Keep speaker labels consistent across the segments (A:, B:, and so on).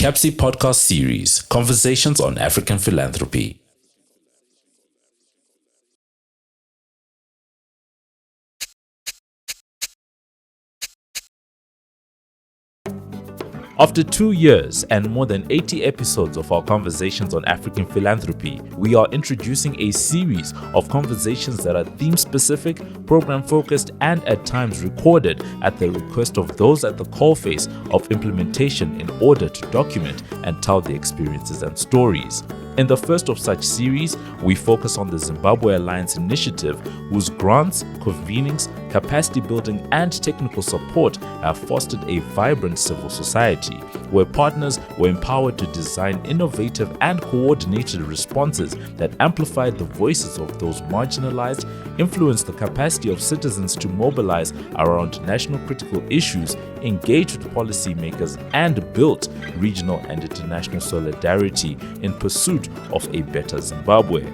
A: CAPSI podcast series, Conversations on African Philanthropy. After 2 years and more than 80 episodes of our Conversations on African Philanthropy, we are introducing a series of conversations that are theme-specific, program-focused, and at times recorded at the request of those at the coalface of implementation in order to document and tell their experiences and stories. In the first of such series, we focus on the Zimbabwe Alliance Initiative, whose grants, convenings, capacity building, and technical support have fostered a vibrant civil society, where partners were empowered to design innovative and coordinated responses that amplify the voices of those marginalized, influence the capacity of citizens to mobilize around national critical issues, engage with policymakers, and built regional and international solidarity in pursuit of a better Zimbabwe.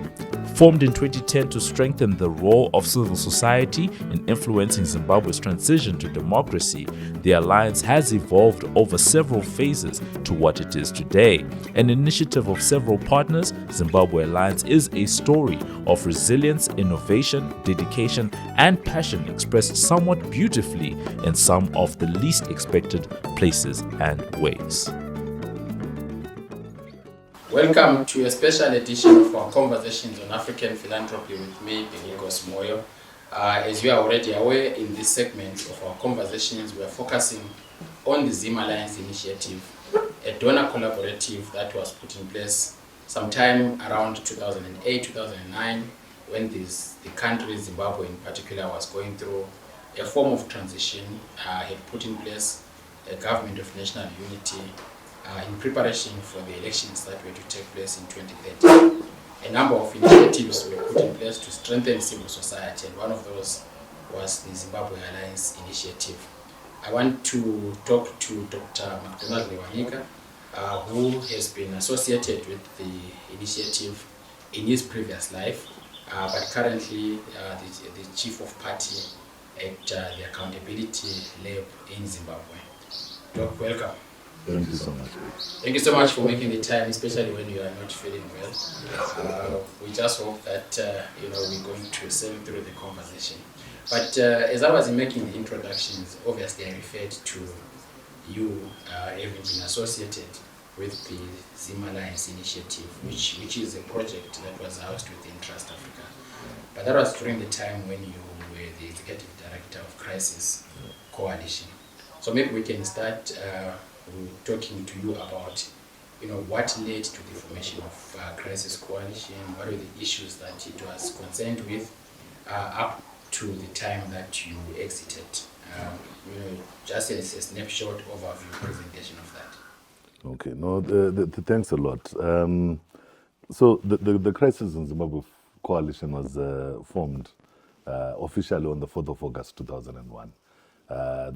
A: Formed in 2010 to strengthen the role of civil society in influencing Zimbabwe's transition to democracy, the Alliance has evolved over several phases to what it is today. An initiative of several partners, Zimbabwe Alliance is a story of resilience, innovation, dedication, and passion expressed somewhat beautifully in some of the least expected places and ways.
B: Welcome to a special edition of our Conversations on African Philanthropy with me, Moyo. As you are already aware, in this segment of our conversations, we are focusing on the ZimAlliance Initiative, a donor collaborative that was put in place sometime around 2008-2009, when the country, Zimbabwe in particular, was going through a form of transition, had put in place a government of national unity, in preparation for the elections that were to take place in 2030. A number of initiatives were put in place to strengthen civil society, and one of those was the Zimbabwe Alliance Initiative. I want to talk to Dr. McDonald Lekwanika, who has been associated with the initiative in his previous life, but currently the Chief of Party at the Accountability Lab in Zimbabwe. Doc, welcome.
C: Thank you so much.
B: Thank you so much for making the time, especially when you are not feeling well. We just hope that we're going to sail through the conversation. But as I was making the introductions, obviously I referred to you having been associated with the ZimAlliance Initiative, which is a project that was housed within Trust Africa. But that was during the time when you were the executive director of Crisis Coalition. So maybe we can start talking to you about what led to the formation of Crisis Coalition, what were the issues that it was concerned with up to the time that you exited. Just a snapshot overview presentation of that.
C: Okay, no, thanks a lot. So the Crisis in Zimbabwe Coalition was formed officially on the 4th of August 2001.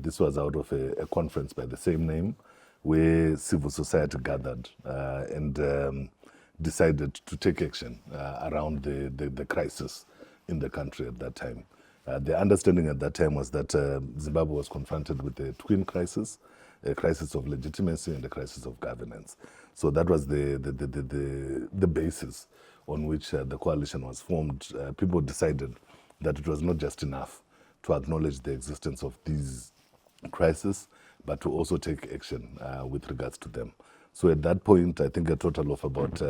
C: This was out of a conference by the same name, where civil society gathered and decided to take action around the crisis in the country at that time. The understanding at that time was that Zimbabwe was confronted with a twin crisis, a crisis of legitimacy and a crisis of governance. So that was the basis on which the coalition was formed. People decided that it was not just enough to acknowledge the existence of these crises, but to also take action with regards to them. So at that point, I think a total of about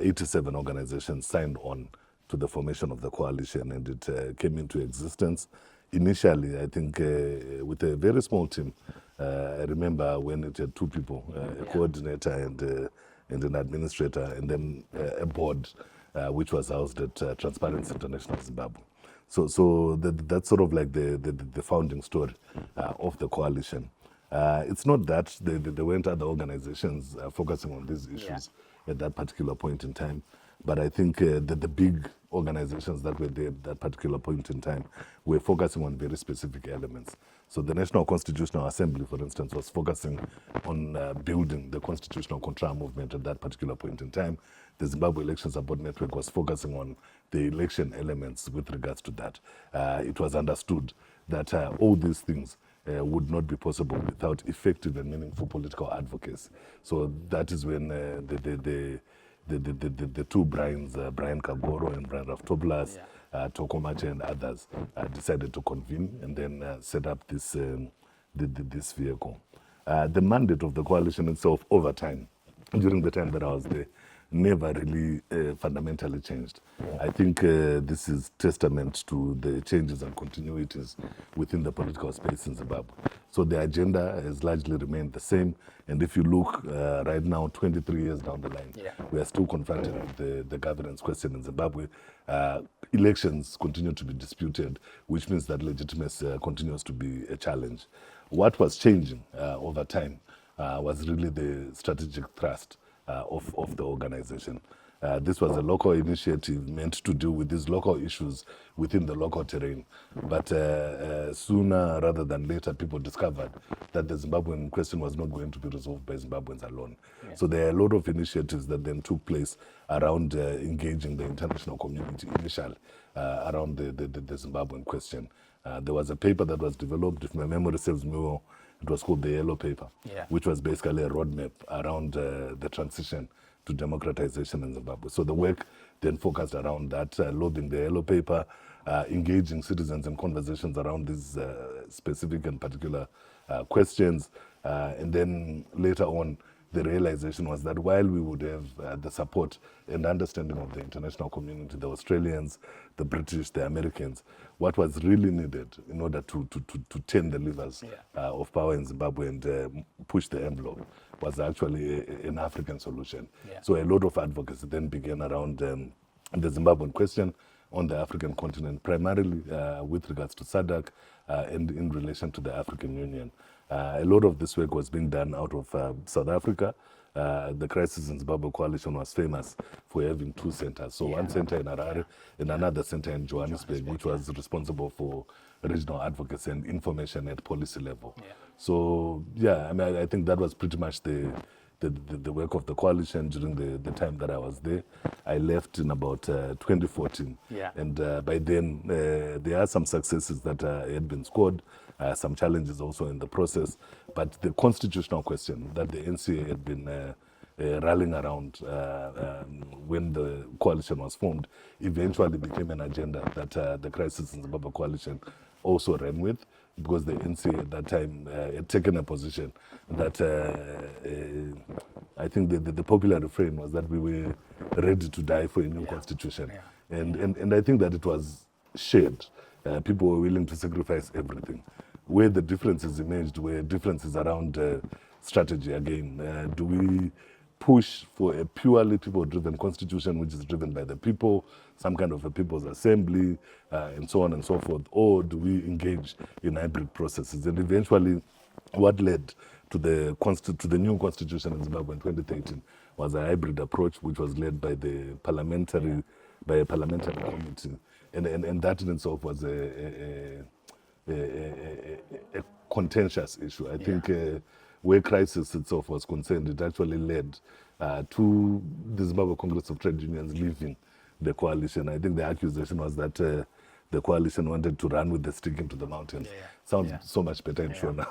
C: 87 organizations signed on to the formation of the coalition, and it came into existence initially, I think, with a very small team. I remember when it had two people, a coordinator and an administrator, and then a board, which was housed at Transparency International Zimbabwe. So that's sort of like the founding story of the coalition. It's not that there weren't other organizations focusing on these issues at that particular point in time, but I think that the big organizations that were there at that particular point in time were focusing on very specific elements. So the National Constitutional Assembly, for instance, was focusing on building the constitutional control movement at that particular point in time. The Zimbabwe Election Support Network was focusing on the election elements with regards to that. It was understood that all these things would not be possible without effective and meaningful political advocacy. So that is when the two Brians, Brian Kagoro and Brian Raftopoulos, Tokomache and others, decided to convene and then set up this this vehicle. The mandate of the coalition itself over time, during the time that I was there, never really fundamentally changed. I think this is testament to the changes and continuities within the political space in Zimbabwe. So the agenda has largely remained the same. And if you look right now, 23 years down the line, we are still confronted with the governance question in Zimbabwe. Elections continue to be disputed, which means that legitimacy continues to be a challenge. What was changing over time was really the strategic thrust of the organization. This was a local initiative meant to deal with these local issues within the local terrain. But sooner rather than later, people discovered that the Zimbabwean question was not going to be resolved by Zimbabweans alone. So there are a lot of initiatives that then took place around engaging the international community initially around the Zimbabwean question. There was a paper that was developed, if my memory serves me well, it was called the Yellow Paper, which was basically a roadmap around the transition to democratization in Zimbabwe. So the work then focused around that, loading the Yellow Paper, engaging citizens in conversations around these specific and particular questions. And then later on, the realization was that while we would have the support and understanding of the international community, the Australians, the British, the Americans, what was really needed in order to turn the levers of power in Zimbabwe and push the envelope was actually an African solution. So a lot of advocacy then began around the Zimbabwean question on the African continent, primarily with regards to SADC and in relation to the African Union. A lot of this work was being done out of South Africa. The Crisis in Zimbabwe Coalition was famous for having two centers. So one center in Harare and another center in Johannesburg, which was responsible for regional advocacy and information at policy level. So I mean, I think that was pretty much the work of the coalition during the time that I was there. I left in about 2014. And by then, there are some successes that had been scored, some challenges also in the process. But the constitutional question that the NCA had been rallying around when the coalition was formed eventually became an agenda that the Crisis in Zimbabwe Coalition also ran with, because the NCA at that time had taken a position that I think the popular refrain was that we were ready to die for a new constitution. And I think that it was shared. People were willing to sacrifice everything. Where the differences emerged were differences around strategy again. Do we push for a purely people-driven constitution, which is driven by the people, some kind of a people's assembly, and so on and so forth, or do we engage in hybrid processes? And eventually, what led to the new constitution in Zimbabwe in 2013 was a hybrid approach, which was led by a parliamentary committee, and that in itself was a contentious issue. I think where Crisis itself was concerned, it actually led to the Zimbabwe Congress of Trade Unions leaving the coalition. I think the accusation was that the coalition wanted to run with the stick into the mountains. Sounds so much better in Shona.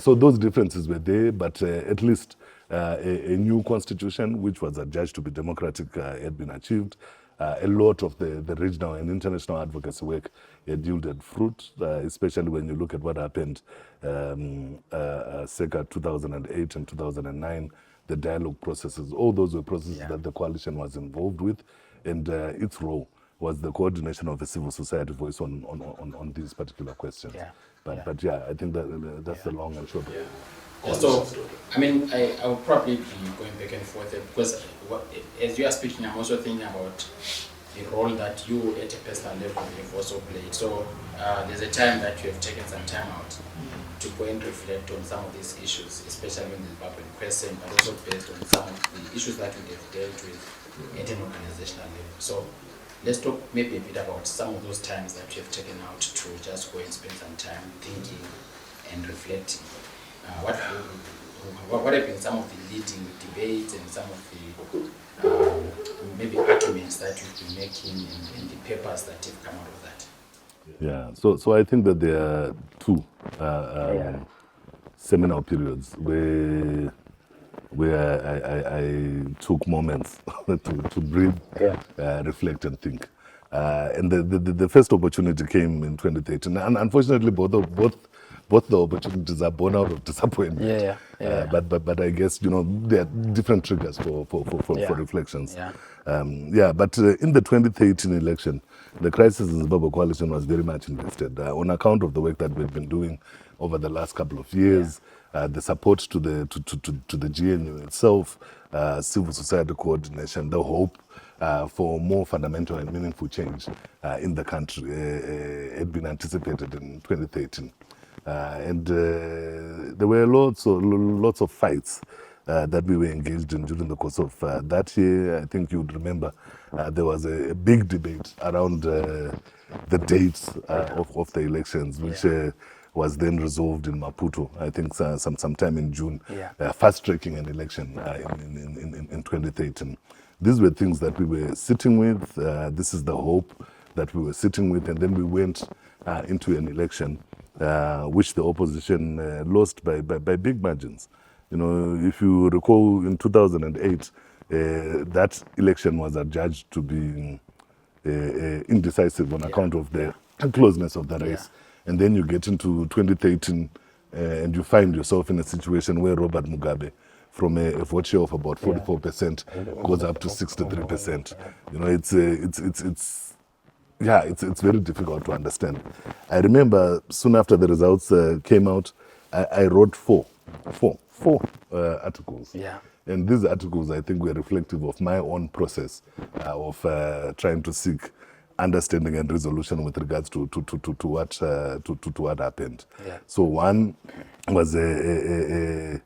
C: So those differences were there, but at least a new constitution, which was adjudged to be democratic, had been achieved. A lot of the regional and international advocacy work had yielded fruit, especially when you look at what happened circa 2008 and 2009, the dialogue processes. All those were processes that the coalition was involved with, and its role was the coordination of the civil society voice on these particular questions. But I think that's the long and short.
B: So, I mean, I would probably be going back and forth because as you are speaking, I'm also thinking about the role that you at a personal level have also played. So, there's a time that you have taken some time out to go and reflect on some of these issues, especially on the Zimbabwean question, but also based on some of the issues that we have dealt with at an organizational level. So, let's talk maybe a bit about some of those times that you have taken out to just go and spend some time thinking and reflecting. What have been some of the leading debates and some of the maybe arguments that you've been making and the papers that have come out of that?
C: Yeah. So I think that there are two seminal periods where I took moments to breathe, reflect, and think. And the first opportunity came in 2013. And unfortunately, both the opportunities are born out of disappointment. But I guess, there are different triggers for reflections. But in the 2013 election, the Crisis in Zimbabwe Coalition was very much invested on account of the work that we've been doing over the last couple of years. The support to the GNU itself, civil society coordination, the hope for more fundamental and meaningful change in the country had been anticipated in 2013. And there were lots of fights that we were engaged in during the course of that year. I think you would remember there was a big debate around the dates of the elections, which was then resolved in Maputo, I think sometime in June, fast-tracking an election in 2013. These were things that we were sitting with. This is the hope that we were sitting with, and then we went into an election which the opposition lost by big margins. If you recall, in 2008, that election was adjudged to be indecisive on account of the closeness of the race. And then you get into 2013 and you find yourself in a situation where Robert Mugabe, from a vote share of about 44%, goes up to 63%. It's very difficult to understand. I remember soon after the results came out, I wrote four articles. And these articles, I think, were reflective of my own process of trying to seek understanding and resolution with regards to what happened. So one was an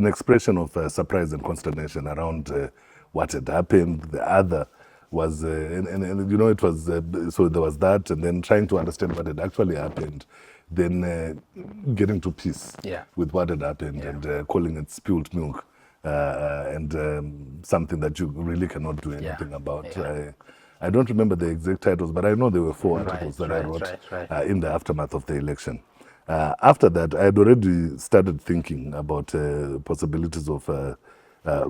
C: expression of surprise and consternation around what had happened. The other was, it was, so there was that, and then trying to understand what had actually happened, then getting to peace with what had happened and calling it spilled milk and something that you really cannot do anything about. I don't remember the exact titles, but I know there were four articles that I wrote in the aftermath of the election. After that, I had already started thinking about possibilities of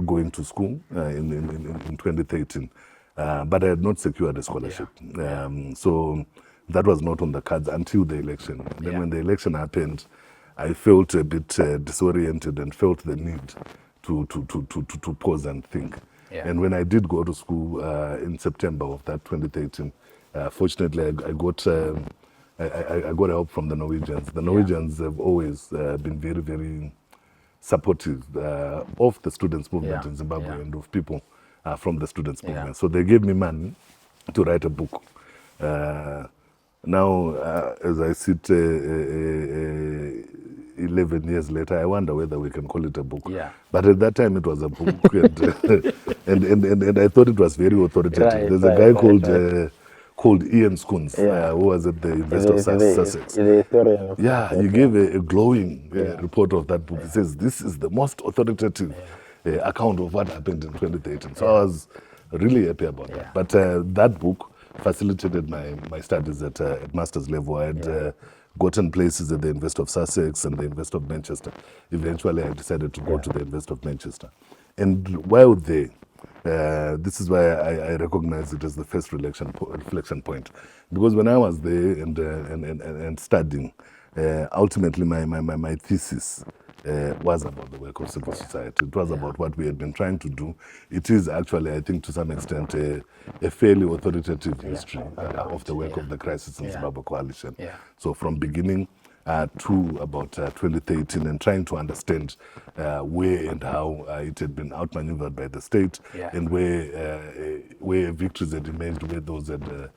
C: going to school in 2013, but I had not secured a scholarship. So that was not on the cards until the election. And then when the election happened, I felt a bit disoriented and felt the need to pause and think. And when I did go to school in September of that 2013, fortunately I got help from the Norwegians. The Norwegians have always been very, very supportive of the students' movement in Zimbabwe and of people from the students' movement. So they gave me money to write a book. Now, as I sit 11 years later, I wonder whether we can call it a book. But at that time, it was a book, and I thought it was very authoritative. There's a guy called Ian Schoons, who was at the University of Sussex. He gave a glowing report of that book. He says, this is the most authoritative account of what happened in 2013. So I was really happy about that. But that book facilitated my studies at master's level. I had gotten places at the University of Sussex and the University of Manchester. Eventually, I decided to go to the University of Manchester. And while there, this is why I recognize it as the first reflection point. Because when I was there and studying, ultimately my thesis was about the work of civil society. It was about what we had been trying to do. It is actually, I think, to some extent, a fairly authoritative history of the work of the Crisis in Zimbabwe Coalition. So from beginning to about 2013, and trying to understand where and how it had been outmaneuvered by the state, and where victories had emerged, where those had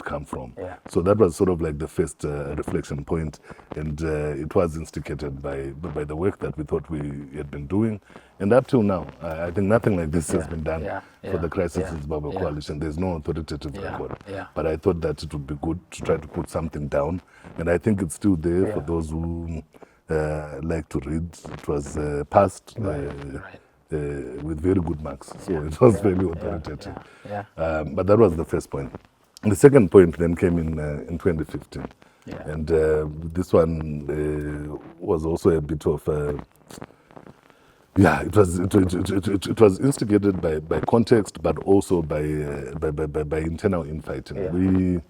C: come from. So that was sort of like the first reflection point, and it was instigated by the work that we thought we had been doing. And up till now, I think nothing like this has been done for the Crisis in Zimbabwe Coalition. There's no authoritative record. But I thought that it would be good to try to put something down. And I think it's still there for those who like to read. It was passed with very good marks. So it was very authoritative. But that was the first point. The second point then came in 2015.
B: Yeah.
C: And this one was also a bit of it was instigated by context, but also by internal infighting.
B: Yeah.
C: We,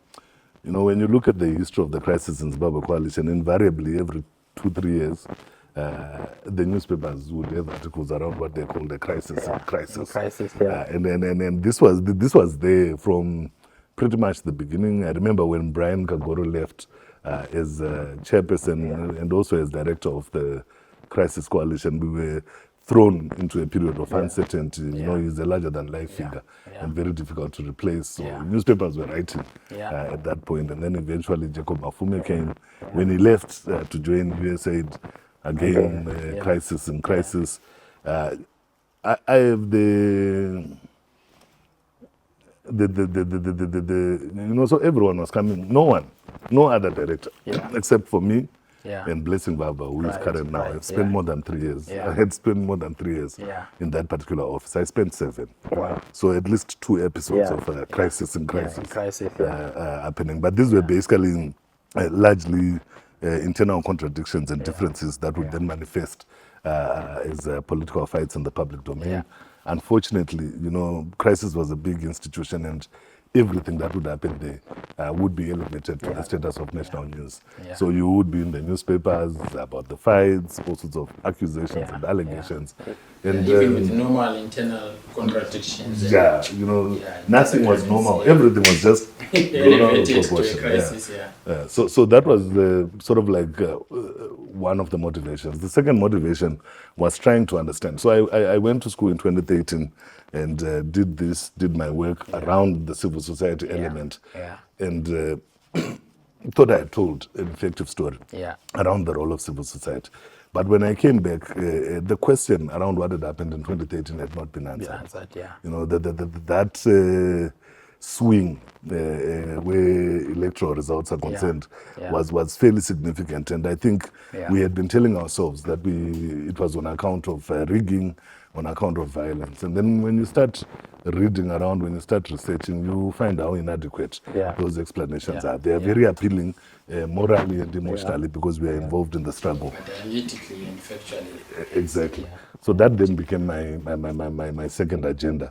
C: when you look at the history of the crisis in Zimbabwe coalition, invariably every 2-3 years, the newspapers would have articles around what they call the crisis and crisis.
B: Crisis, yeah.
C: And this was there from pretty much the beginning. I remember when Brian Kagoro left as chairperson and also as director of the crisis coalition, we were thrown into a period of uncertainty. He's a larger than life figure and very difficult to replace. So newspapers were writing at that point. And then eventually Jacob Mafume came. When he left to join USAID, again, crisis and crisis. I have so everyone was coming. No other director except for me. And Blessing Baba, who is current now. I've spent more than 3 years. I had spent more than 3 years in that particular office. I spent 7.
B: Wow.
C: So at least 2 episodes of crisis and crisis happening. But these were basically largely internal contradictions and differences that would then manifest as political fights in the public domain. Unfortunately, crisis was a big institution, and everything that would happen there would be elevated to the status of national news. So you would be in the newspapers about the fights, all sorts of accusations and allegations. And
B: even with normal internal contradictions.
C: Nothing was normal. Everything was just
B: elevated to a crisis.
C: So that was sort of like one of the motivations. The second motivation was trying to understand. So I went to school in 2013 and did my work around the civil society element, and thought I had told an effective story around the role of civil society. But when I came back, the question around what had happened in 2013 had not been answered. That swing where electoral results are concerned was fairly significant, and I think we had been telling ourselves that it was on account of rigging, on account of violence. And then when you start reading around, when you start researching, you find how inadequate those explanations are. They are very appealing morally and emotionally because we are involved in the struggle.
B: But analytically and factually.
C: Exactly. So that then became my second agenda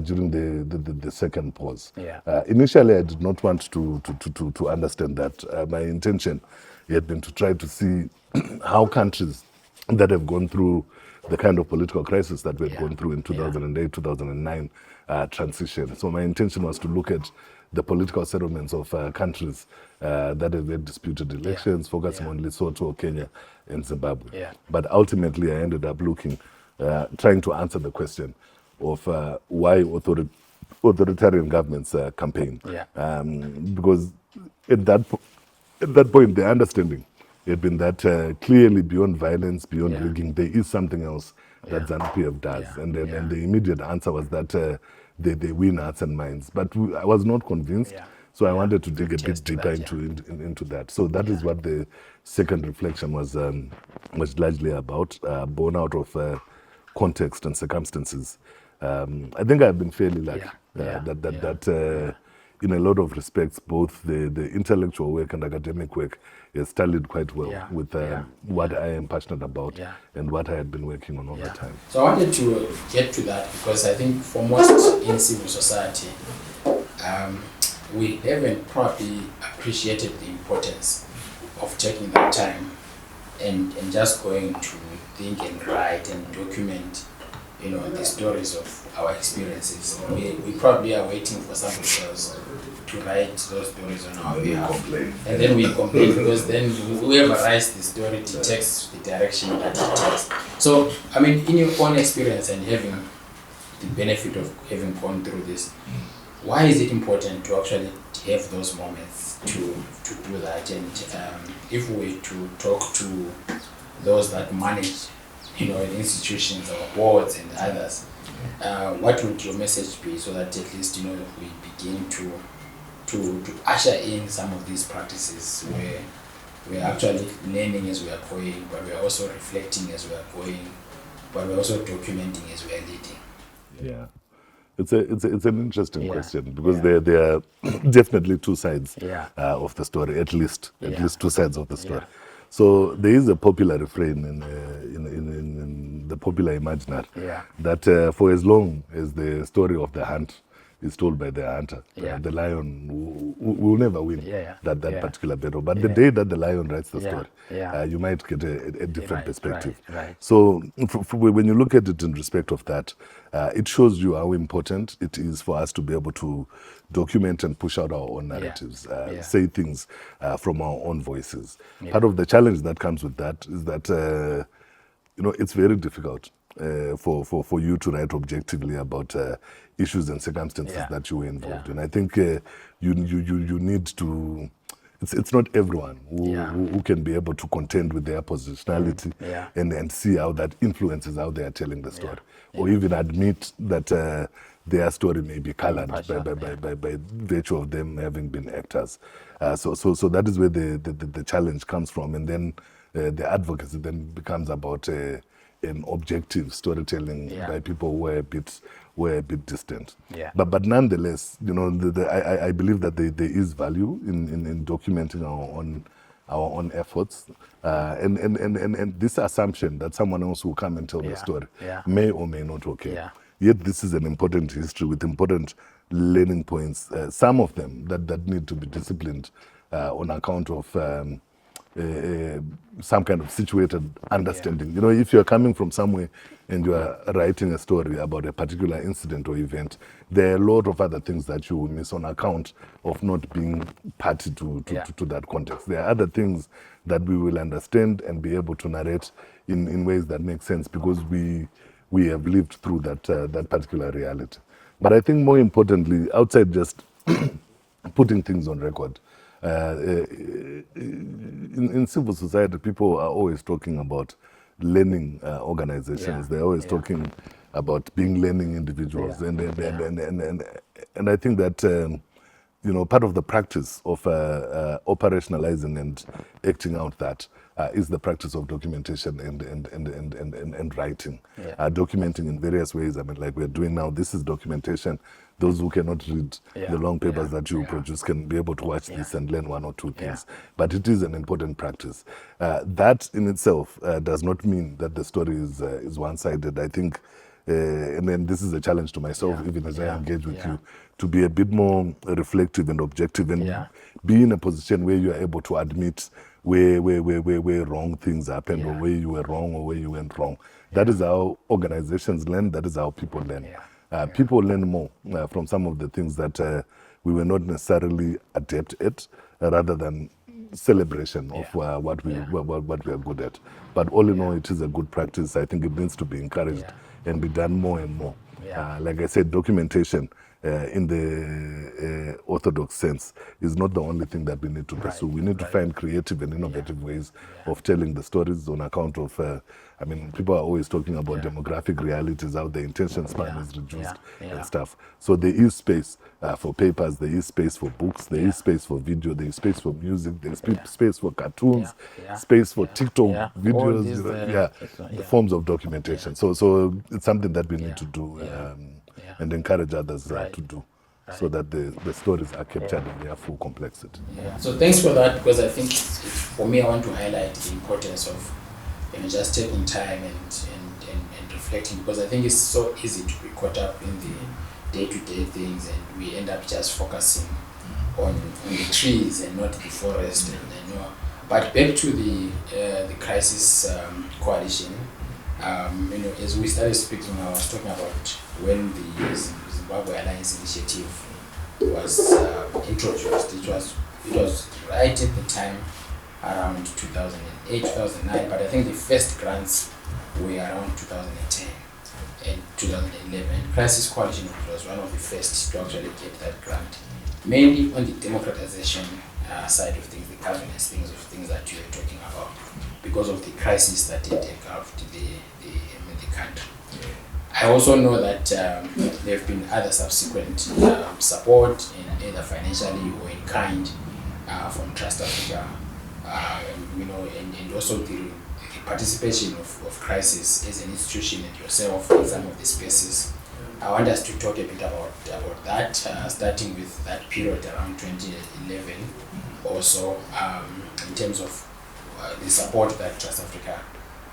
C: during the second pause. Initially, I did not want to understand that. My intention had been to try to see how countries that have gone through the kind of political crisis that we had gone through in 2008, 2009 transition. So my intention was to look at the political settlements of countries that have had disputed elections, focusing on Lesotho, Kenya, and Zimbabwe. But ultimately, I ended up trying to answer the question of why authoritarian governments campaign. Because at that point, the understanding had been that clearly beyond violence, beyond rigging, there is something else that ZANU-PF does. And the immediate answer was that they win hearts and minds. But I was not convinced, so I wanted to dig a bit deeper into that. So that is what the second reflection was largely about, born out of context and circumstances. I think I've been fairly lucky that in a lot of respects, both the intellectual work and academic work has tallied quite well with what I am passionate about and what I had been working on all the time.
B: So I wanted to get to that because I think for most in civil society, we haven't probably appreciated the importance of taking that time and just going to think and write and document the stories of our experiences. We probably are waiting for somebody else to write those stories on our behalf. And then we complain because then whoever writes the story detects the direction that it takes. So, I mean, in your own experience and having the benefit of having gone through this, why is it important to actually have those moments to do that? And if we were to talk to those that manage in institutions or boards and others, what would your message be so that at least we begin to usher in some of these practices where we're actually learning as we are going, but we're also reflecting as we are going, but we're also documenting as we are leading?
C: It's an interesting question because there are definitely two sides of the story, at least two sides of the story. So there is a popular refrain in the popular imaginary that for as long as the story of the hunt is told by the hunter, the lion will never win that particular battle. But the day that the lion writes the story, you might get a different perspective.
B: Right.
C: So when you look at it in respect of that, it shows you how important it is for us to be able to document and push out our own narratives, say things from our own voices. Part of the challenge that comes with that is that it's very difficult for you to write objectively about issues and circumstances that you were involved in. I think you need to. It's not everyone who can be able to contend with their positionality and see how that influences how they are telling the story, or even admit that their story may be colored by virtue of them having been actors. So that is where the challenge comes from, and then the advocacy then becomes about an objective storytelling by people who were a bit distant. But nonetheless, I believe that there is value in documenting our own efforts, and this assumption that someone else will come and tell the story may or may not occur. Yet this is an important history with important learning points, some of them that need to be disciplined on account of some kind of situated understanding. If you're coming from somewhere and you are writing a story about a particular incident or event, there are a lot of other things that you will miss on account of not being party to that context. There are other things that we will understand and be able to narrate in ways that make sense because we have lived through that particular reality. But I think more importantly, outside just putting things on record, in civil society, people are always talking about learning organizations. They're always talking about being learning individuals, and I think that part of the practice of operationalizing and acting out that is the practice of documentation and writing, documenting in various ways. I mean, like we're doing now, this is documentation. Those who cannot read the long papers that you produce can be able to watch this and learn one or two things. But it is an important practice. That in itself does not mean that the story is one-sided. I think, and then this is a challenge to myself, even as I engage with you, to be a bit more reflective and objective and be in a position where you are able to admit where wrong things happened or where you were wrong or where you went wrong. That is how organizations learn. That is how people learn. People learn more from some of the things that we were not necessarily adept at, rather than celebration of what we are good at. But all in all, it is a good practice. I think it needs to be encouraged and be done more and more. Like I said, documentation in the orthodox sense is not the only thing that we need to pursue. We need to find creative and innovative ways of telling the stories on account of, people are always talking about demographic realities, how the attention span is reduced and stuff. So there is space for papers, there is space for books, there is space for video, there is space for music, there is space for cartoons, space for TikTok videos, the forms of documentation. So it's something that we need to do and encourage others to do, so that the stories are captured in their full complexity.
B: So thanks for that, because I think for me, I want to highlight the importance of just taking time and reflecting, because I think it's so easy to be caught up in the day-to-day things, and we end up just focusing on the trees and not the forest. But back to the crisis coalition. As we started speaking, I was talking about when the Zimbabwe Alliance Initiative was introduced. It was right at the time around 2008, 2009, but I think the first grants were around 2010 and 2011. Crisis Coalition was one of the first to actually get that grant, mainly on the democratization side of things, the governance things that you were talking about, because of the crisis that it engulfed the country. I also know that there have been other subsequent support, either financially or in kind, from Trust Africa, and also the participation of Crisis as an institution and yourself in some of the spaces I want us to talk a bit about that, starting with that period around 2011 also, in terms of the support that Trust Africa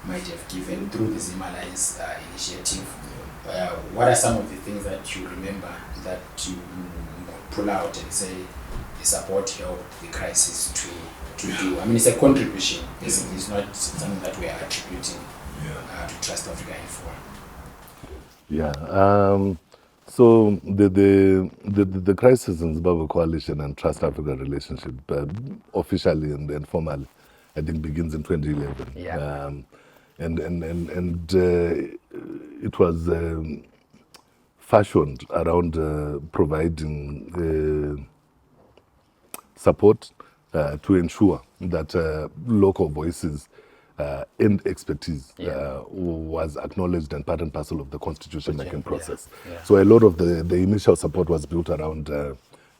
B: might have given through the ZimAlliance initiative. What are some of the things that you remember that you pull out and say the support helped the crisis to do? I mean, it's a contribution. It's not something that we are attributing to Trust Africa in full.
C: Yeah. So the crisis in Zimbabwe Coalition and Trust Africa relationship, officially and formally, I think begins in 2011.
B: Yeah.
C: And it was fashioned around providing support to ensure that local voices and expertise was acknowledged and part and parcel of the constitution-making process.
B: Yeah.
C: So a lot of the initial support was built around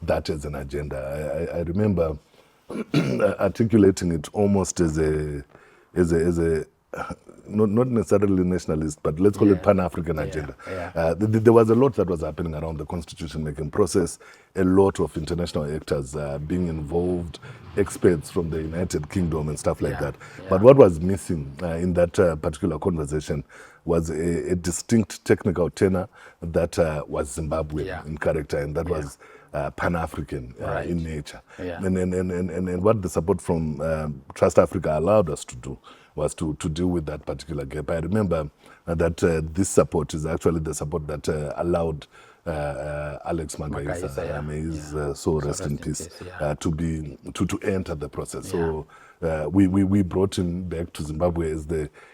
C: that as an agenda. I remember articulating it almost as a not necessarily nationalist, but let's call it Pan-African agenda. There was a lot that was happening around the constitution-making process, a lot of international actors being involved, experts from the United Kingdom and stuff like that. But what was missing in that particular conversation was a distinct technical tenor that was Zimbabwean in character, and that was Pan-African in nature. And what the support from Trust Africa allowed us to do was to deal with that particular gap. I remember that this support is actually the support that allowed Alex Magaisa, may his soul rest in peace, to enter the process. So we brought him back to Zimbabwe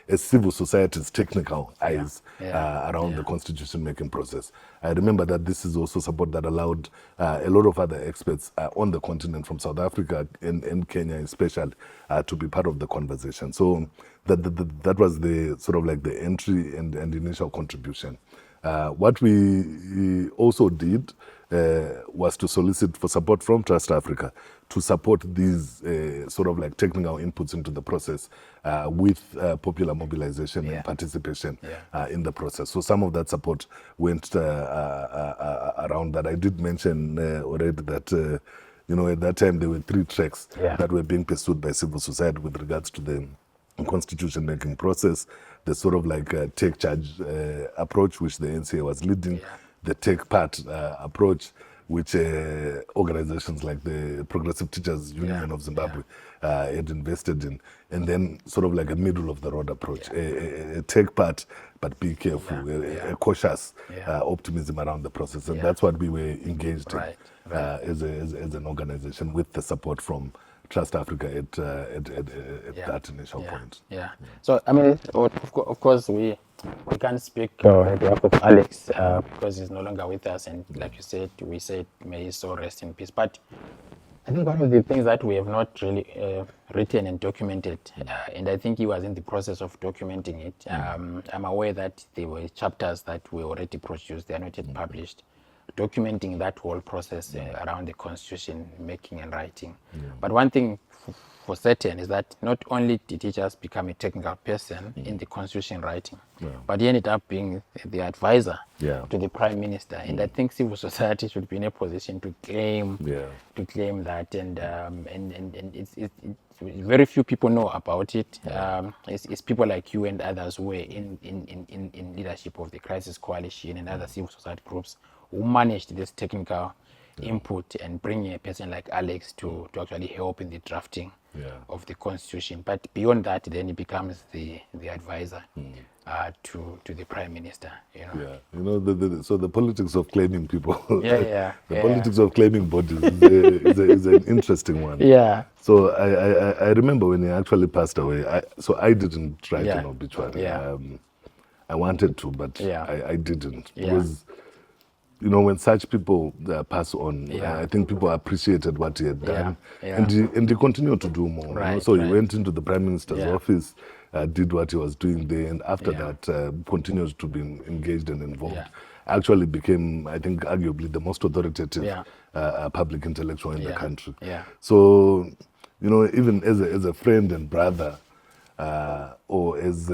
C: as civil society's technical eyes around the constitution-making process. I remember that this is also support that allowed a lot of other experts on the continent, from South Africa and Kenya especially, to be part of the conversation. So that was the sort of like the entry and initial contribution. What we also did was to solicit for support from Trust Africa to support these sort of like technical inputs into the process with popular mobilization and participation in the process. So some of that support went around that. I did mention already that at that time there were 3 tracks that were being pursued by civil society with regards to the constitution making process. The sort of like take charge approach which the NCA was leading, the take part approach which organizations like the Progressive Teachers Union of Zimbabwe had invested in, and then sort of like a middle of the road approach, a take part but be careful, a cautious optimism around the process, and that's what we were engaged in as an organization, with the support from Trust Africa at that initial point.
B: So I mean, of course, we can't speak on behalf of Alex because he's no longer with us, and like you said, we said may his soul rest in peace. But I think one of the things that we have not really written and documented, and I think he was in the process of documenting it. I'm aware that there were chapters that were already produced; they are not yet published, documenting that whole process around the constitution making and writing. But one thing for certain is that not only did he just become a technical person in the constitution writing, but he ended up being the advisor to the prime minister. And I think civil society should be in a position to claim that. And it's very few people know about it. It's people like you and others who were in leadership of the Crisis Coalition and other civil society groups who managed this technical input and bring a person like Alex to actually help in the drafting of the constitution. But beyond that, then he becomes the advisor to the prime minister.
C: So the politics of claiming people, politics of claiming bodies is an interesting one. So I remember when he actually passed away. I didn't write an obituary. I wanted to, but I didn't. Because when such people pass on, I think people appreciated what he had done, and he continued to do more. So he went into the Prime Minister's office, did what he was doing there, and after that continued to be engaged and involved. Actually became, I think, arguably the most authoritative public intellectual in the country. So, even as a friend and brother, or as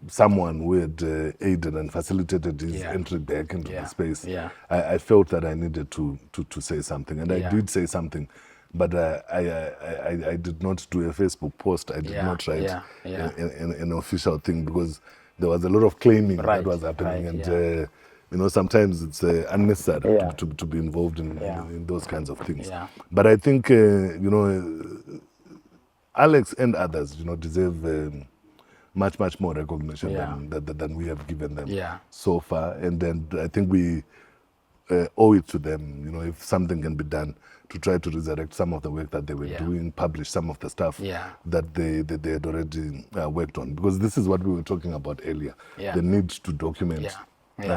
C: someone who had aided and facilitated his entry back into the space, I felt that I needed to say something, and I did say something. But I did not do a Facebook post. I did not write an official thing, because there was a lot of claiming that was happening, and you know, sometimes it's unnecessary to be involved in those kinds of things. But I think you know, Alex and others, you know, deserve much more recognition than we have given them so far, and then I think we owe it to them, you know, if something can be done to try to resurrect some of the work that they were doing, publish some of the stuff that they had already worked on. Because this is what we were talking about earlier, the need to document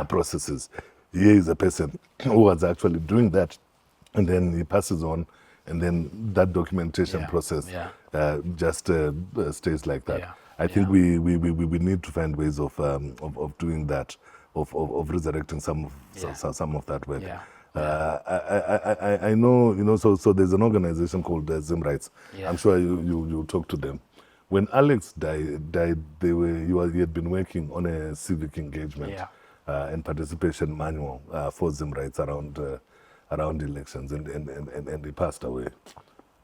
C: processes. Here is a person who was actually doing that, and then he passes on, and then that documentation process just stays like that. I think we need to find ways of doing that, of resurrecting some of that work. I know, you know, so there's an organization called ZimRights. I'm sure you talk to them. When Alex died, he had been working on a civic engagement and participation manual for ZimRights around elections, and he passed away.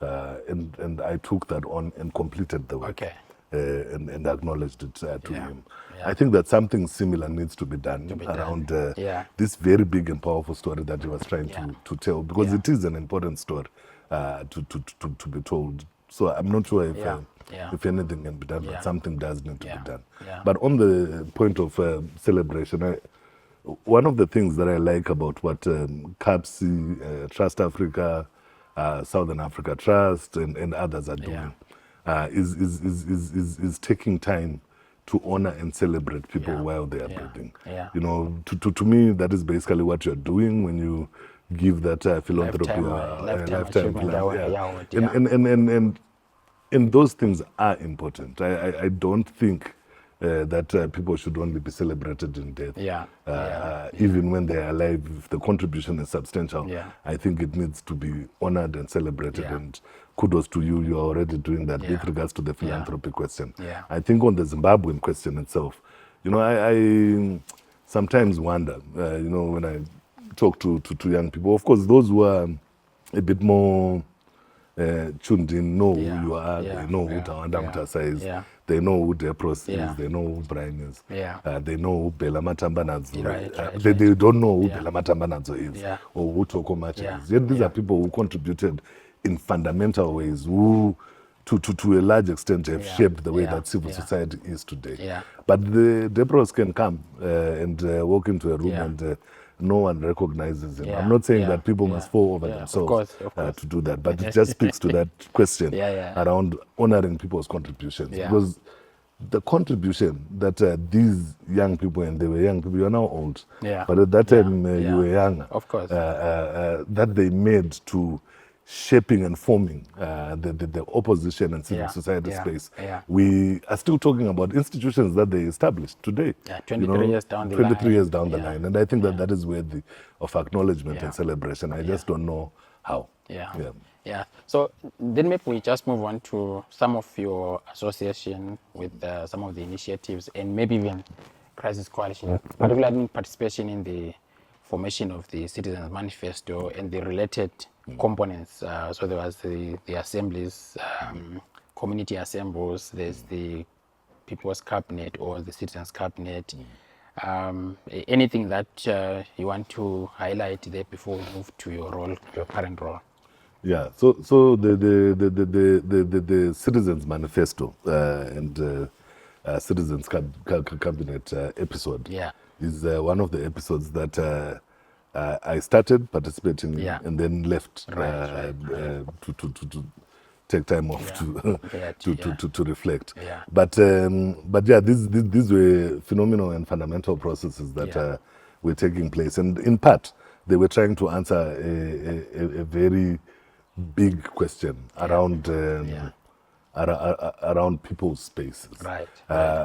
C: And I took that on and completed the work. And acknowledged it to him. I think that something similar needs to be done around this very big and powerful story that he was trying to tell, because it is an important story to be told. So I'm not sure if anything can be done, but something does need to be done. But on the point of celebration, one of the things that I like about what CAPSI, Trust Africa, Southern Africa Trust, and others are doing is taking time to honor and celebrate people while they are breathing. You know, to me, that is basically what you're doing when you give that philanthropy lifetime plan. And those things are important. I don't think that people should only be celebrated in death. Even when they are alive, if the contribution is substantial, I think it needs to be honored and celebrated. And kudos to you, you are already doing that with regards to the philanthropy question. I think on the Zimbabwean question itself, you know, I sometimes wonder, you know, when I talk to young people, of course, those who are a bit more tuned in know who you are, they know who Tawanda Mutasa is, they know who Depros is, they know who Brian is, they know who Bela Matambanadzo is. They don't know who Bela Matambanadzo is, or who Toko Macha is. Yet these are people who contributed in fundamental ways, who to a large extent have shaped the way that civil society is today. But the Depros can come and walk into a room and no one recognizes him. I'm not saying that people must fall over themselves of course. To do that, but it just speaks to that question around honoring people's contributions. Because the contribution that these young people, and they were young people, you are now old, but at that time you were young, of course, that they made to shaping and forming the opposition and civil society space. We are still talking about institutions that they established today.
B: 23 years down the
C: 23 years down the line. And I think that is worthy of acknowledgement and celebration. I just don't know how.
B: So then maybe we just move on to some of your association with some of the initiatives, and maybe even Crisis Coalition, particularly participation in the formation of the Citizens Manifesto and the related components. So there was the assemblies, community assemblies, there's the People's Cabinet or the Citizens Cabinet. Anything that you want to highlight there before we move to your role, your current role?
C: Yeah, so the Citizens Manifesto and Citizens Cabinet episode is one of the episodes that I started participating in and then left to take time off to reflect. But yeah, these were phenomenal and fundamental processes that were taking place, and in part they were trying to answer a very big question around around people's spaces.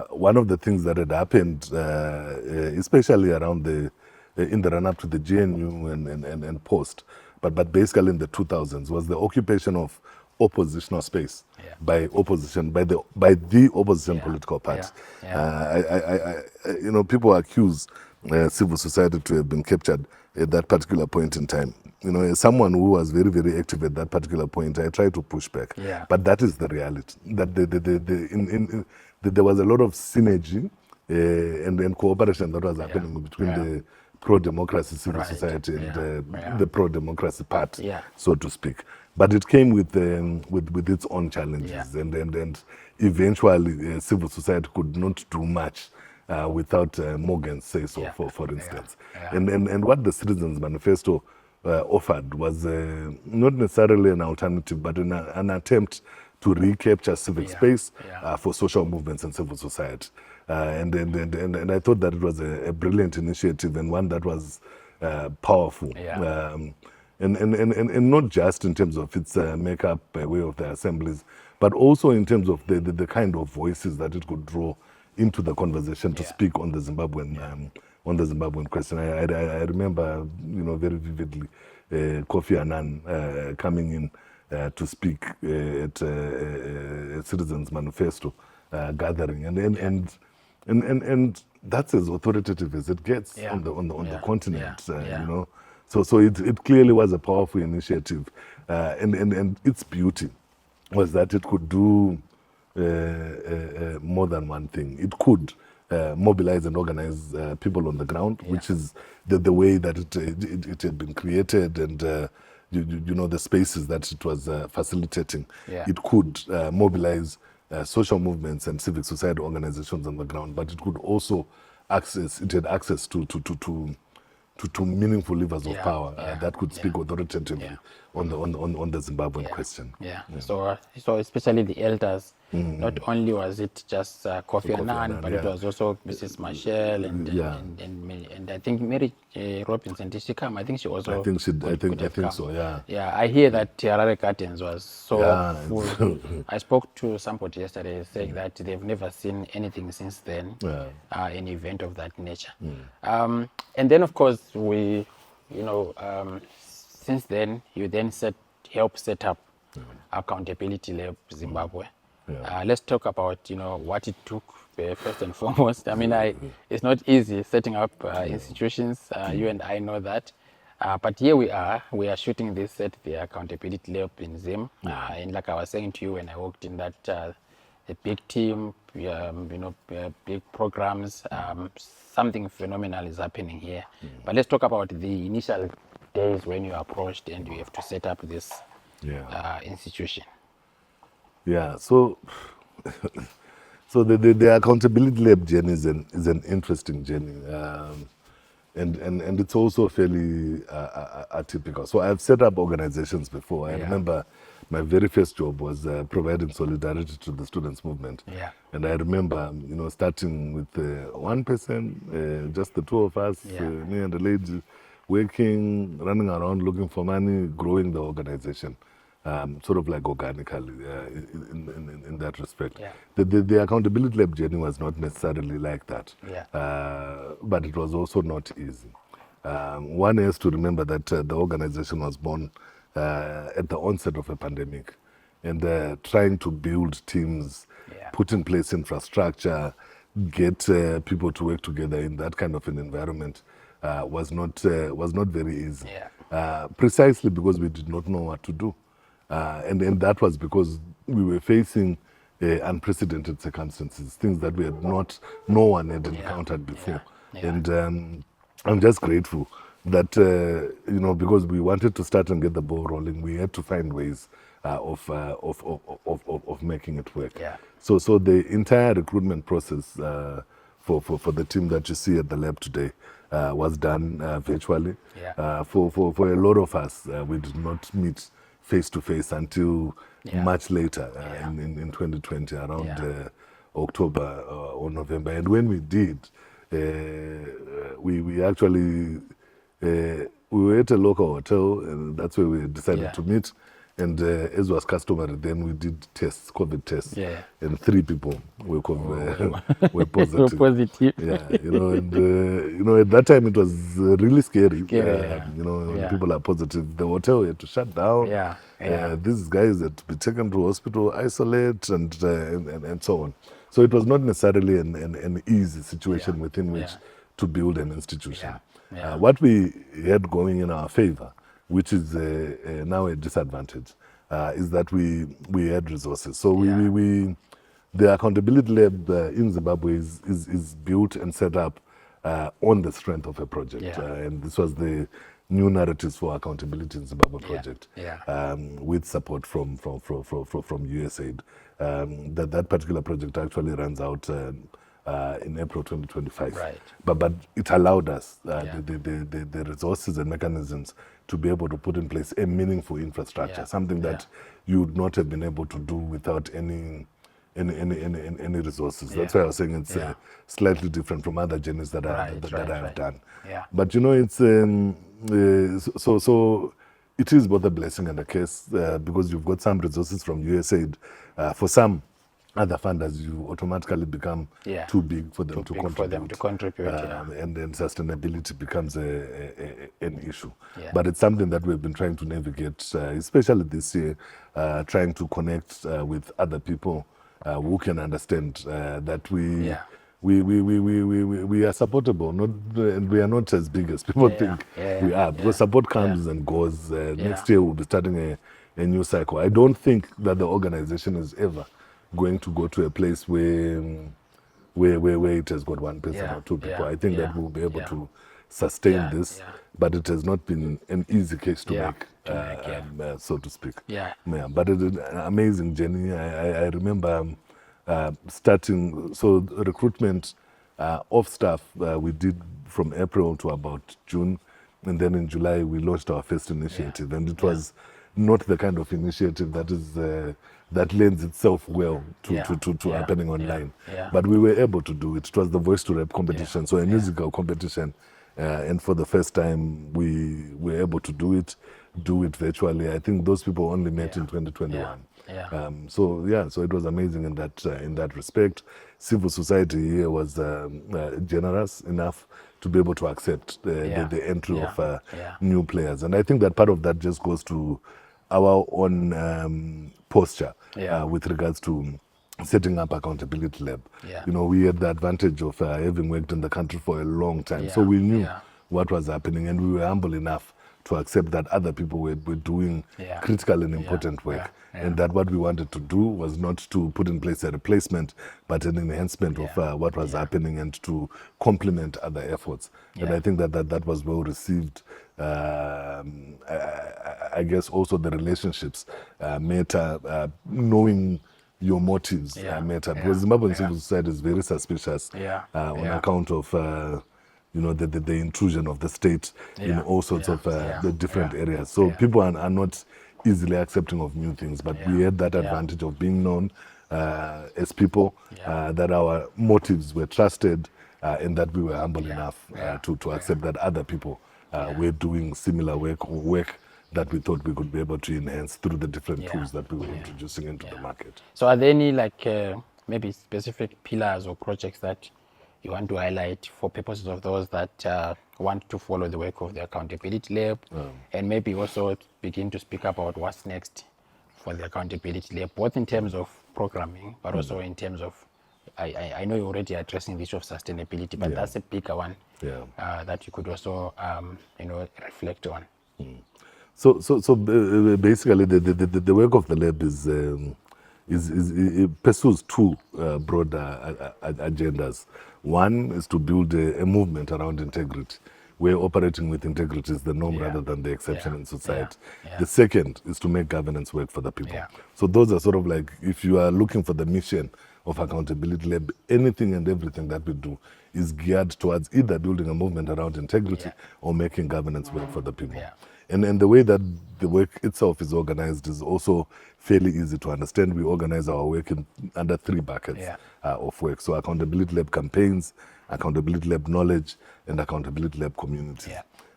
C: One of the things that had happened, especially around in the run-up to the GNU and post, but basically in the 2000s, was the occupation of oppositional space
B: Yeah.
C: by the opposition political party. People accuse civil society to have been captured at that particular point in time. As someone who was very, very active at that particular point, I try to push back.
B: Yeah.
C: But that is the reality. That there was a lot of synergy and cooperation that was happening between the pro-democracy civil society and the pro-democracy part, so to speak. But it came with its own challenges, and eventually civil society could not do much without Morgan's say-so, for instance. And what the Citizens Manifesto offered was not necessarily an alternative, but an attempt to recapture civic space for social movements and civil society. And I thought that it was a brilliant initiative and one that was powerful. And not just in terms of its makeup by way of the assemblies, but also in terms of the kind of voices that it could draw into the conversation to speak on the Zimbabwean question. I remember, very vividly, Kofi Annan coming in to speak at a Citizens Manifesto gathering, and that's as authoritative as it gets on the continent. So it clearly was a powerful initiative, and its beauty was that it could do more than one thing. It could mobilize and organize people on the ground, which is the way that it had been created, and the spaces that it was facilitating. It could mobilize social movements and civic society organizations on the ground, but it could also had access to meaningful levers of power that could speak authoritatively on the Zimbabwean question.
B: So especially the elders, not only was it just Kofi Annan, but it was also Mrs. Marshall and I think Mary Robinson. Did she come? I think she also.
C: I think so.
B: Yeah, I hear that Harare Gardens was so full. I spoke to somebody yesterday saying that they've never seen anything since then, an event of that nature. And then, of course, we, since then, you then help set up Accountability Lab Zimbabwe. Let's talk about, what it took first and foremost. I mean, it's not easy setting up institutions. You and I know that. But here we are shooting this at the Accountability Lab in Zim. And like I was saying to you when I walked in, that a big team, big programs, something phenomenal is happening here. But let's talk about the initial days when you approached and you have to set up this institution.
C: So the Accountability Lab journey is an interesting journey. And it's also fairly atypical. So I've set up organizations before. I remember my very first job was providing solidarity to the students' movement. And I remember, starting with one person, just the two of us, me and the lady, working, running around, looking for money, growing the organization, sort of like organically in that respect. The Accountability Lab journey was not necessarily like that, but it was also not easy. One has to remember that the organization was born at the onset of a pandemic, and trying to build teams, put in place infrastructure, get people to work together in that kind of an environment was not very easy. Precisely because we did not know what to do, and that was because we were facing unprecedented circumstances, things that no one had encountered before. And I'm just grateful that because we wanted to start and get the ball rolling, we had to find ways of making it work. So the entire recruitment process for the team that you see at the lab today was done virtually. For a lot of us, we did not meet face to face until much later in 2020, around October or November. And when we did, we actually we were at a local hotel, and that's where we decided to meet. And as was customary, then we did tests, COVID tests,
B: Yeah.
C: and 3 people were were positive.
B: Were positive.
C: Yeah, and at that time it was really scary.
B: Yeah.
C: When
B: Yeah.
C: people are positive, the hotel had to shut down.
B: Yeah. Yeah.
C: These guys had to be taken to hospital, isolate, and so on. So it was not necessarily an easy situation within which to build an institution.
B: Yeah.
C: What we had going in our favor, which is now a disadvantage, is that we had resources. So the Accountability Lab in Zimbabwe is built and set up on the strength of a project.
B: Yeah.
C: And this was the New Narratives for Accountability in Zimbabwe project, with support from USAID. That particular project actually runs out in April 2025.
B: Right.
C: But it allowed us the resources and mechanisms to be able to put in place a meaningful infrastructure, something that you would not have been able to do without any resources. That's why I was saying it's slightly different from other journeys that I have done.
B: Yeah.
C: But it's so it is both a blessing and a curse because you've got some resources from USAID. For some other funders, you automatically become too big for them to contribute. And then sustainability becomes an issue.
B: Yeah.
C: But it's something that we've been trying to navigate, especially this year, trying to connect with other people who can understand that we are supportable, and we are not as big as people think we are. Because support comes and goes. Next year we'll be starting a new cycle. I don't think that the organization is ever going to go to a place where it has got one person or two people. I think that we'll be able to sustain this, but it has not been an easy case to make, so to speak. But it's an amazing journey. I remember starting, so recruitment of staff we did from April to about June, and then in July we launched our first initiative, and it was not the kind of initiative that is that lends itself well to happening online. But we were able to do it. It was the voice to rap competition, so a musical competition, and for the first time we were able to do it virtually. I think those people only met in 2021. So it was amazing in that respect. Civil society here was generous enough to be able to accept the entry of new players, and I think that part of that just goes to our own posture with regards to setting up Accountability Lab. We had the advantage of having worked in the country for a long time, so we knew what was happening, and we were humble enough to accept that other people were doing critical and important work, and that what we wanted to do was not to put in place a replacement, but an enhancement of what was happening, and to complement other efforts. And I think that was well received. I guess also the relationships matter, knowing your motives matter, because Zimbabwean civil society is very suspicious on account of the intrusion of the state in all sorts of the different areas. So people are not easily accepting of new things, but we had that advantage of being known as people, that our motives were trusted, and that we were humble enough to accept that other people were doing similar work that we thought we could be able to enhance through the different tools that we were introducing into the market.
B: So are there any maybe specific pillars or projects that you want to highlight for purposes of those that want to follow the work of the Accountability Lab, and maybe also begin to speak about what's next for the Accountability Lab, both in terms of programming, but also in terms of, I know you're already addressing the issue of sustainability, but that's a bigger one that you could also reflect on.
C: So basically the work of the lab is it pursues two broader agendas. One is to build a movement around integrity, where operating with integrity is the norm rather than the exception in society. The second is to make governance work for the people. So those are sort of like, if you are looking for the mission of Accountability Lab, anything and everything that we do is geared towards either building a movement around integrity or making governance work for the people. And the way that the work itself is organized is also fairly easy to understand. We organize our work under three buckets of work. So Accountability Lab campaigns, Accountability Lab knowledge, and Accountability Lab community.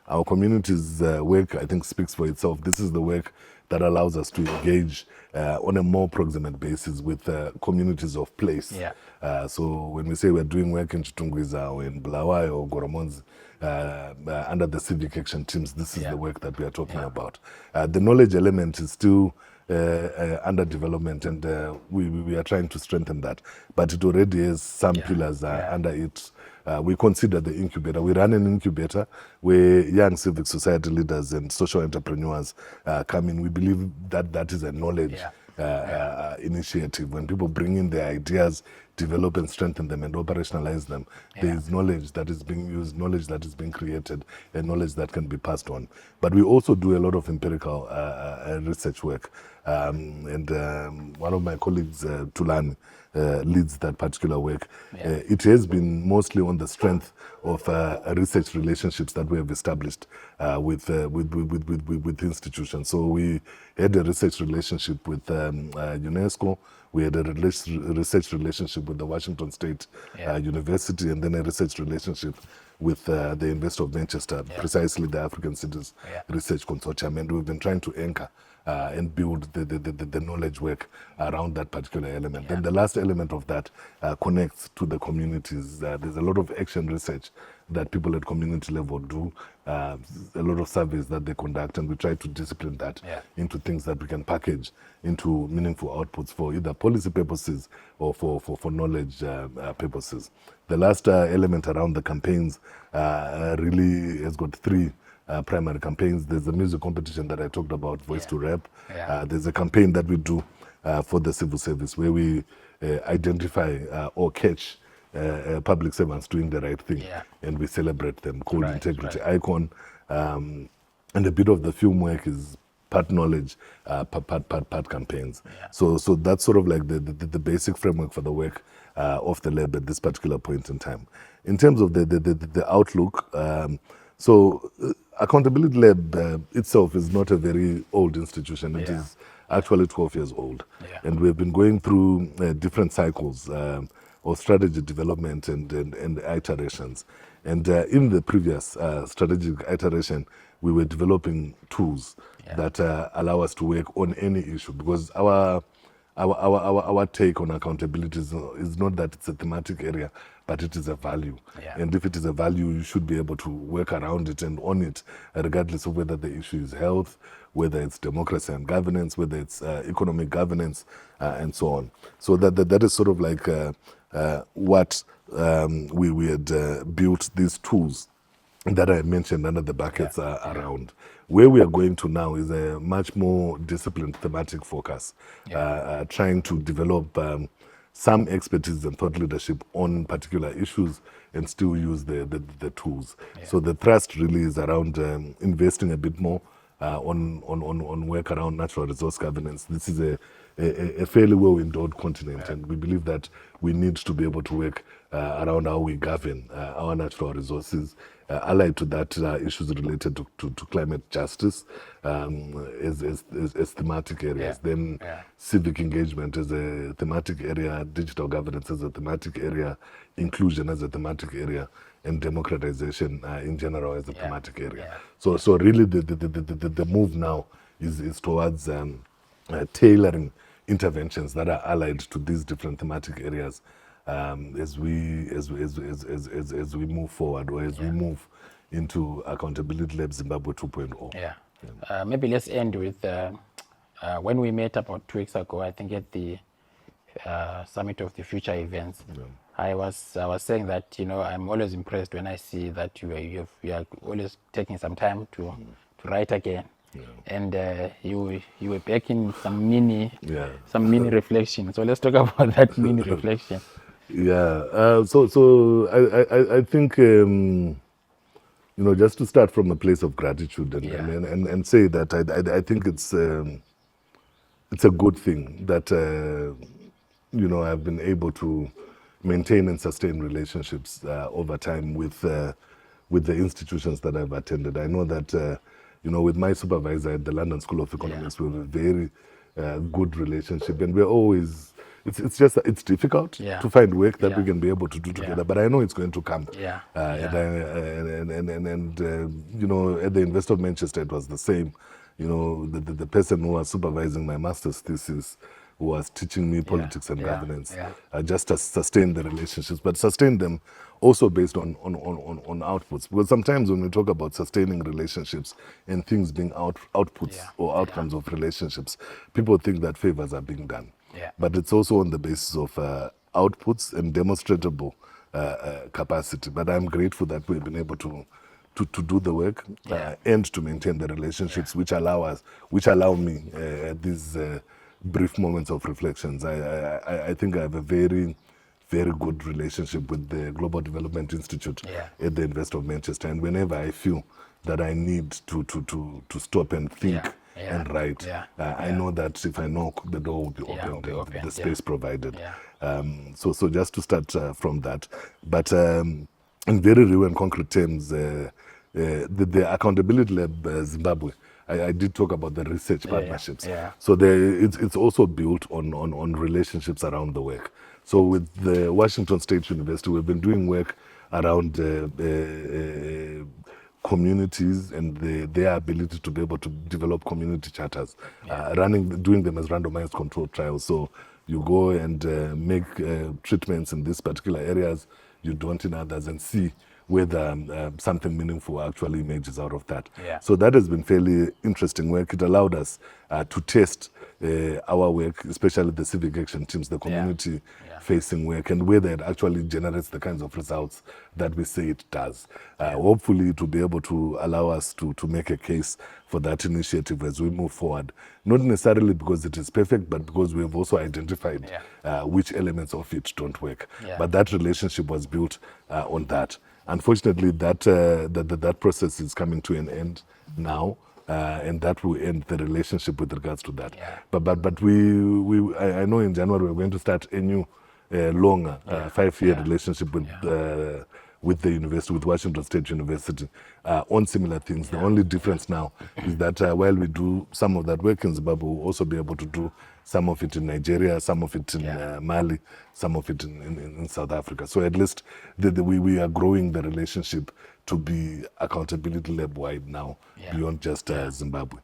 C: Our community's work, I think, speaks for itself. This is the work that allows us to engage on a more proximate basis with communities of place. So when we say we're doing work in Chitungwiza or in Bulawayo or Goromonzi, under the civic action teams, this is the work that we are talking about. The knowledge element is still under development, and we are trying to strengthen that. But it already has some pillars under it. We consider the incubator. We run an incubator where young civic society leaders and social entrepreneurs come in. We believe that that is a knowledge initiative. When people bring in their ideas, develop and strengthen them and operationalize them, there is knowledge that is being used, knowledge that is being created, and knowledge that can be passed on. But we also do a lot of empirical research work. One of my colleagues, Tulani, leads that particular work. It has been mostly on the strength of research relationships that we have established with institutions. So we had a research relationship with UNESCO. We had a research relationship with the Washington State University, and then a research relationship with the University of Manchester, precisely the African Cities Research Consortium. And we've been trying to anchor and build the knowledge work around that particular element. Then the last element of that connects to the communities. There's a lot of action research that people at community level do, a lot of surveys that they conduct, and we try to discipline that into things that we can package into meaningful outputs for either policy purposes or for knowledge purposes. The last element around the campaigns really has got three primary campaigns. There's a music competition that I talked about, Voice to Rap. There's a campaign that we do for the civil service where we identify or catch public servants doing the right thing, and we celebrate them, called Integrity Icon. And a bit of the film work is part knowledge, part campaigns. So that's sort of like the basic framework for the work of the lab at this particular point in time. In terms of the outlook, Accountability Lab itself is not a very old institution. It is actually 12 years old. And we've been going through different cycles of strategy development and iterations. And in the previous strategic iteration, we were developing tools that allow us to work on any issue, because our take on accountability is not that it's a thematic area, but it is a value. And if it is a value, you should be able to work around it and on it, regardless of whether the issue is health, whether it's democracy and governance, whether it's economic governance, and so on. So that is sort of like what we had built these tools that I mentioned under the buckets around. Where we are going to now is a much more disciplined thematic focus, trying to develop some expertise and thought leadership on particular issues and still use the tools. So the thrust really is around investing a bit more on work around natural resource governance. This is a fairly well-endowed continent, and we believe that we need to be able to work around how we govern our natural resources. Allied to that, issues related to climate justice as thematic areas. Then civic engagement as a thematic area, digital governance as a thematic area, inclusion as a thematic area, and democratization in general as a thematic area. So really the move now is towards tailoring interventions that are allied to these different thematic areas as we move forward, or as we move into Accountability Lab Zimbabwe 2.0.
D: Maybe let's end with when we met about 2 weeks ago, I think at the Summit of the Future Events. I was saying that, you know, I'm always impressed when I see that you are always taking some time to write again. And you were back in some mini reflection. So let's talk about that mini reflection.
C: So I think you know, just to start from a place of gratitude and say that I think it's a good thing that you know, I've been able to maintain and sustain relationships over time with the institutions that I've attended. I know that you know, with my supervisor at the London School of Economics, we have a very good relationship, and we're always it's just that it's difficult to find work that we can be able to do together. But I know it's going to come. And you know, at the University of Manchester, it was the same. You know, the person who was supervising my master's thesis, who was teaching me politics and governance, just to sustain the relationships, but sustain them also based on outputs. Because sometimes when we talk about sustaining relationships and things being outputs or outcomes of relationships, people think that favors are being done. But it's also on the basis of outputs and demonstrable capacity. But I'm grateful that we've been able to do the work and to maintain the relationships which allow me these brief moments of reflections. I think I have a very, very good relationship with the Global Development Institute at the University of Manchester. And whenever I feel that I need to stop and think and write, I know that if I knock, the door will be opened, the space provided. So just to start from that. But in very real and concrete terms, the Accountability Lab Zimbabwe, I did talk about the research partnerships. So it's also built on relationships around the work. So with the Washington State University, we've been doing work around communities and their ability to be able to develop community charters, doing them as randomized controlled trials. So you go and make treatments in these particular areas, you don't in others, and see whether something meaningful actually emerges out of that. So that has been fairly interesting work. It allowed us to test our work, especially the civic action teams, the community facing work, and whether it actually generates the kinds of results that we say it does. Hopefully it will be able to allow us to make a case for that initiative as we move forward. Not necessarily because it is perfect, but because we have also identified which elements of it don't work. But that relationship was built on that. Unfortunately, that process is coming to an end now, and that will end the relationship with regards to that. But I know in January we're going to start a new longer 5-year relationship with the university, with Washington State University, on similar things. The only difference now is that while we do some of that work in Zimbabwe, we'll also be able to do some of it in Nigeria, some of it in Mali, some of it in South Africa. So at least we are growing the relationship to be Accountability Lab wide now, beyond just Zimbabwe.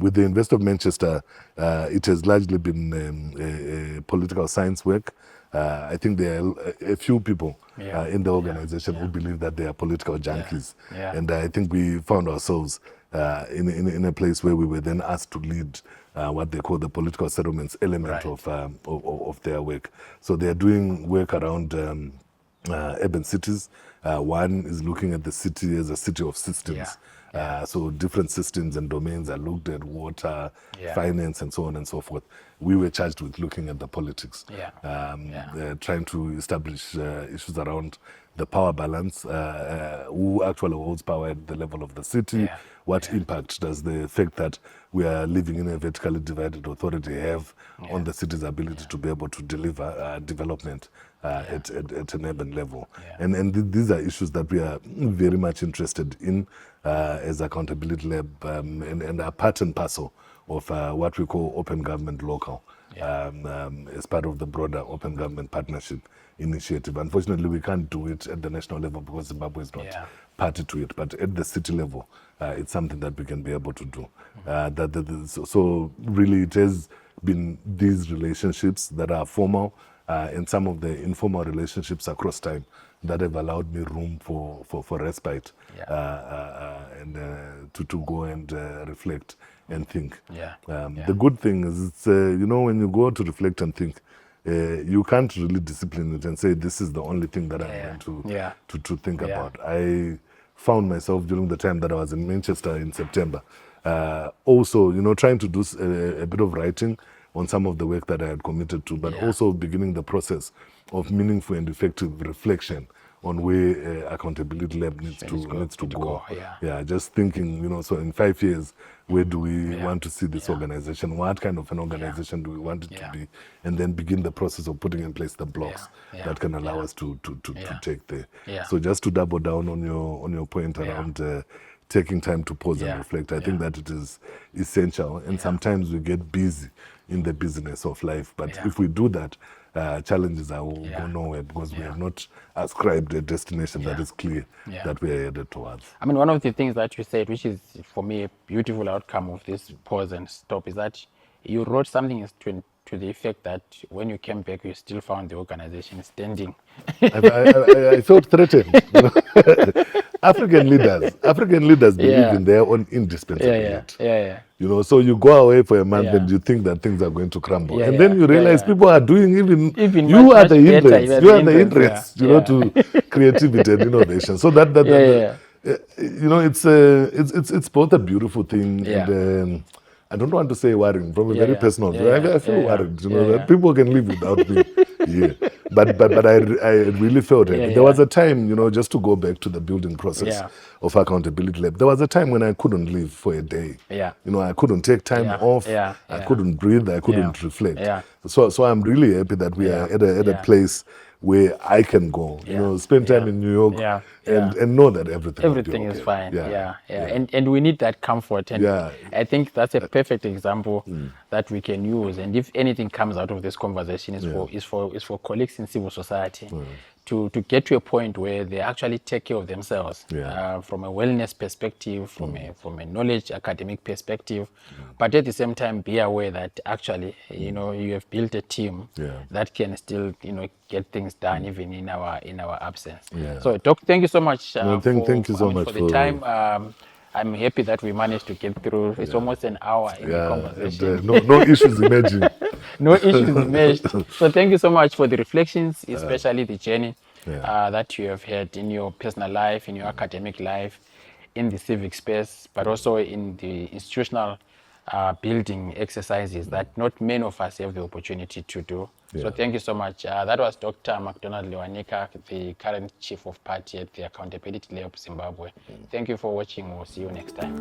C: With the University of Manchester, it has largely been political science work. I think there are a few people in the organization who believe that they are political junkies. And I think we found ourselves in a place where we were then asked to lead what they call the political settlements element of their work. So they are doing work around urban cities. One is looking at the city as a city of systems. So different systems and domains are looked at: water, finance, and so on and so forth. We were charged with looking at the politics, trying to establish issues around the power balance, who actually holds power at the level of the city, what impact does the fact that we are living in a vertically divided authority have on the city's ability to be able to deliver development at an urban level. And these are issues that we are very much interested in as Accountability Lab, and are part and parcel of what we call Open Government Local, as part of the broader Open Government Partnership Initiative. Unfortunately, we can't do it at the national level because Zimbabwe is not party to it, but at the city level, it's something that we can be able to do. So really it has been these relationships that are formal, and some of the informal relationships across time that have allowed me room for respite, and to go and reflect and think. The good thing is, it's, when you go to reflect and think, you can't really discipline it and say, this is the only thing that I'm going to think about. I found myself during the time that I was in Manchester in September, also, trying to do a bit of writing on some of the work that I had committed to, but also beginning the process of meaningful and effective reflection on where Accountability Lab needs to go. Just thinking, so in 5 years, where do we want to see this organization? What kind of an organization do we want it to be? And then begin the process of putting in place the blocks that can allow us to take there. So just to double down on your point around taking time to pause and reflect, I think that it is essential. And sometimes we get busy in the business of life. But if we do that, challenges are will go nowhere, because we have not ascribed a destination that is clear that we are headed towards.
D: I mean, one of the things that you said, which is for me a beautiful outcome of this pause and stop, is that you wrote something to the effect that when you came back, you still found the organization standing.
C: I felt threatened. You know? African leaders believe in their own indispensability. You know, so you go away for a month and you think that things are going to crumble, and then you realize people are doing even you are the hindrance. You are the hindrance, you know, to creativity and innovation. So that you know, it's both a beautiful thing and. I don't want to say worrying from a very personal. I feel worried, you know, that people can live without me here. But I really felt it. There was a time, you know, just to go back to the building process of Accountability Lab. There was a time when I couldn't live for a day. You know, I couldn't take time off. I couldn't breathe. I couldn't reflect. So I'm really happy that we are at a place where I can go, you know, spend time in New York and know that everything
D: is fine. And we need that comfort. And I think that's a perfect example that we can use. And if anything comes out of this conversation, is for colleagues in civil society to get to a point where they actually take care of themselves from a wellness perspective, from a knowledge academic perspective, but at the same time be aware that actually, you know, you have built a team that can still, you know, get things done even in our absence. So, Doc, thank you so much
C: thank you so much
D: for the time. I'm happy that we managed to get through. It's almost an hour in the conversation.
C: No issues emerging.
D: No issues emerged. So thank you so much for the reflections, especially the journey that you have had in your personal life, in your academic life, in the civic space, but also in the institutional building exercises that not many of us have the opportunity to do. So thank you so much. That was Dr. McDonald Lekwanika, the current Chief of Party at the Accountability Lab Zimbabwe. Thank you for watching. We'll see you next time.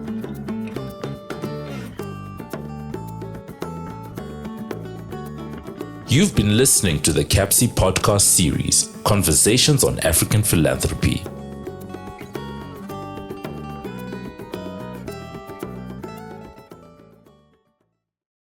A: You've been listening to the CAPSI podcast series, Conversations on African Philanthropy.